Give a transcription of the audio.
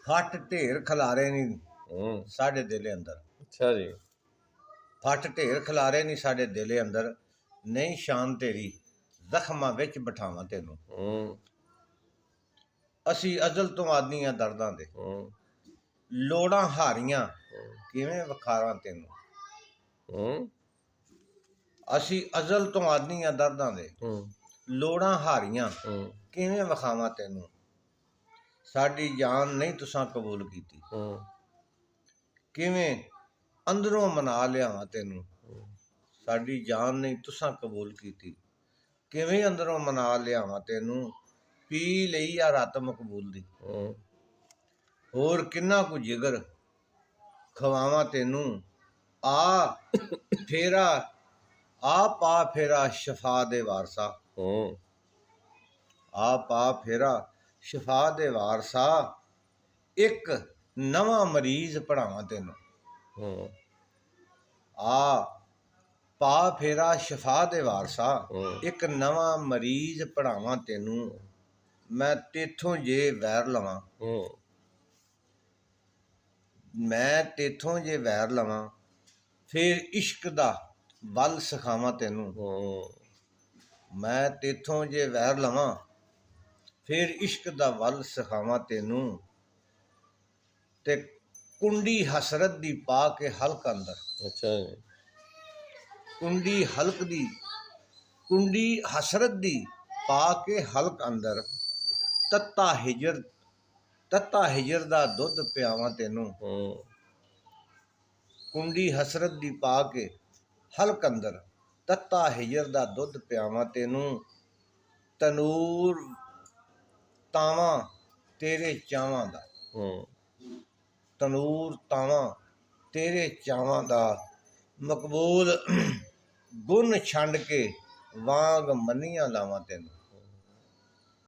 ਫੱਟ ਢੇਰ ਖਿਲਾਰੇ ਨਹੀਂ ਹੂੰ ਸਾਡੇ ਦਿਲ ਅੰਦਰ। ਅੱਛਾ ਜੀ। ਫੱਟ ਢੇਰ ਖਿਲਾਰੇ ਨਹੀਂ ਸਾਡੇ ਦਿਲ ਅੰਦਰ, ਨਹੀਂ ਸ਼ਾਨ ਤੇਰੀ ਜ਼ਖਮਾਂ ਵਿੱਚ ਬਿਠਾਵਾਂ ਤੈਨੂੰ। ਹੂੰ ਅਸੀਂ ਅਜ਼ਲ ਤੋਂ ਆਦੀ ਹਾਂ ਦਰਦਾਂ ਦੇ, ਹੂੰ ਲੋੜਾਂ ਹਾਰੀਆਂ ਕਿਵੇਂ ਵਿਖਾਰਾਂ ਤੈਨੂੰ। ਹੂੰ ਅਸੀਂ ਅਜ਼ਲ ਤੋਂ ਆਦੀ ਹਾਂ ਦਰਦਾਂ ਦੇ, ਹੂੰ ਲੋੜਾਂ ਹਾਰੀਆਂ ਹੂੰ ਕਿਵੇਂ ਵਿਖਾਵਾਂ ਤੈਨੂੰ। ਸਾਡੀ ਜਾਨ ਨਹੀਂ ਤੁਸਾਂ ਕਬੂਲ ਕੀਤੀ, ਹੂੰ ਕਿਵੇਂ ਅੰਦਰੋਂ ਮਨਾ ਲਿਆਵਾਂ ਤੈਨੂੰ। ਸਾਡੀ ਜਾਨ ਨਹੀਂ ਤੁਸਾਂ ਕਬੂਲ ਕੀਤੀ, ਕਿਵੇਂ ਅੰਦਰੋਂ ਮਨਾ ਲਿਆਵਾਂ ਤੈਨੂੰ। ਪੀ ਲਈ ਆ ਰਤ ਮਕਬੂਲ ਦੀ, ਹੂੰ ਹੋਰ ਕਿੰਨਾ ਕੁ ਜਿਗਰ ਖਵਾਵਾਂ ਤੈਨੂੰ। ਆ ਫੇਰਾ ਆ ਪਾ ਫੇਰਾ ਸ਼ਫਾ ਦੇ ਵਾਰਸਾ, ਹੂੰ ਆ ਪਾ ਫੇਰਾ ਸ਼ਫਾ ਦੇ ਵਾਰਸਾ। ਇੱਕ ਨਵਾਂ ਮਰੀਜ਼ ਪੜ੍ਹਾਵਾਂ ਤੈਨੂੰ। ਹੂੰ ਆ ਪਾ ਫੇਰਾ ਸ਼ਫਾ ਦੇ ਵਾਰਸਾ, ਹੂੰ ਇੱਕ ਨਵਾਂ ਮਰੀਜ਼ ਪੜ੍ਹਾਵਾਂ ਤੈਨੂੰ। ਮੈਂ ਤੇਥੋਂ ਜੇ ਵੈਰ ਲਵਾਂ, ਹੂੰ ਮੈਂ ਤੇਥੋਂ ਜੇ ਵੈਰ ਲਵਾਂ, ਫਿਰ ਇਸ਼ਕ ਦਾ ਵੱਲ ਸਿਖਾਵਾਂ ਤੈਨੂੰ। ਹੂੰ ਮੈਂ ਤੇਥੋਂ ਜੇ ਵੈਰ ਲਵਾਂ, ਫਿਰ ਇਸ਼ਕ ਦਾ ਵੱਲ ਸਿਖਾਵਾਂ ਤੈਨੂੰ। ਤੇ ਕੁੰਡੀ ਹਸਰਤ ਦੀ ਪਾ ਕੇ ਹਲਕ ਅੰਦਰ, ਅੱਛਾ ਜੀ। ਕੁੰਡੀ ਹਲਕ ਦੀ, ਕੁੰਡੀ ਹਸਰਤ ਦੀ ਪਾ ਕੇ ਹਲਕ ਅੰਦਰ। ਤੱਤਾ ਹਿਜਰ ਦਾ ਦੁੱਧ ਪਿਆਵਾਂ ਤੈਨੂੰ। ਹੂੰ ਕੁੰਡੀ ਹਸਰਤ ਦੀ ਪਾ ਕੇ ਹਲਕ ਅੰਦਰ, ਤੱਤਾ ਹਿਜਰ ਦਾ ਦੁੱਧ ਪਿਆਵਾਂ ਤੈਨੂੰ। ਤਨੂਰ ਤਾਵਾਂ ਤੇਰੇ ਚਾਵਾਂ ਦਾ, ਹੂੰ ਤਨੂਰ ਤਾਵਾਂ ਤੇਰੇ ਚਾਵਾਂ ਦਾ। ਮਕਬੂਲ ਗੁਣ ਛੰਡ ਕੇ ਵਾਂਗ ਮੰਨੀਆਂ ਲਾਵਾਂ ਤੈਨੂੰ।